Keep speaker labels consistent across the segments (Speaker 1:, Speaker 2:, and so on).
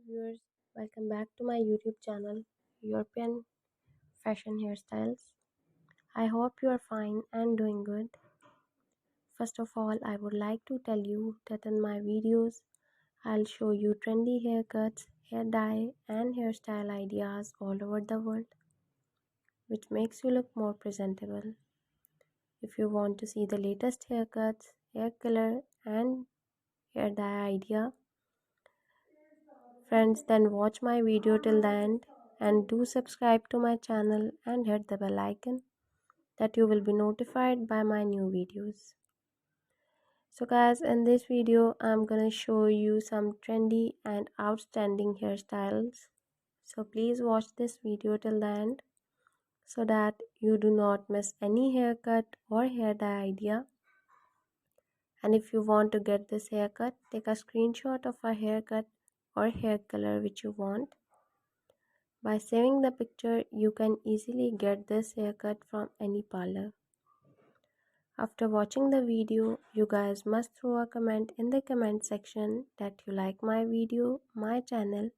Speaker 1: viewers, welcome back to my YouTube channel, European Fashion Hairstyles. I hope you are fine and doing good. First of all, I would like to tell you that in my videos, I'll show you trendy haircuts, hair dye, and hairstyle ideas all over the world, which makes you look more presentable. If you want to see the latest haircuts, hair color, and hair dye idea, friends, then watch my video till the end and do subscribe to my channel and hit the bell icon that you will be notified by my new videos. So guys, in this video I'm gonna show you some trendy and outstanding hairstyles. So please watch this video till the end so that you do not miss any haircut or hair dye idea. And if you want to get this haircut, take a screenshot of a haircut or hair color which you want. By saving the picture, you can easily get this haircut from any parlor. After watching the video, you guys must throw a comment in the comment section that you like my video, my channel,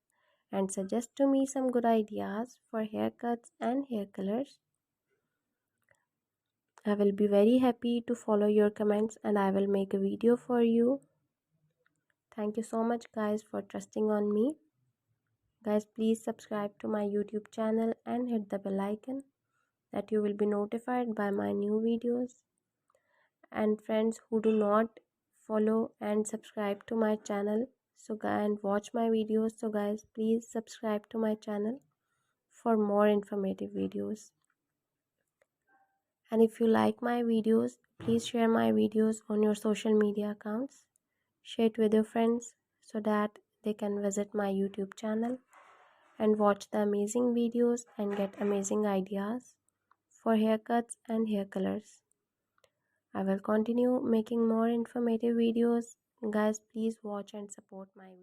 Speaker 1: and suggest to me some good ideas for haircuts and hair colors. I will be very happy to follow your comments and I will make a video for you. Thank you so much guys for trusting on me. Guys, please subscribe to my YouTube channel and hit the bell icon that you will be notified by my new videos. And friends who do not follow and subscribe to my channel and watch my videos, so guys, please subscribe to my channel for more informative videos. And if you like my videos, please share my videos on your social media accounts. Share it with your friends so that they can visit my YouTube channel and watch the amazing videos and get amazing ideas for haircuts and hair colors. I will continue making more informative videos. Guys, please watch and support my videos.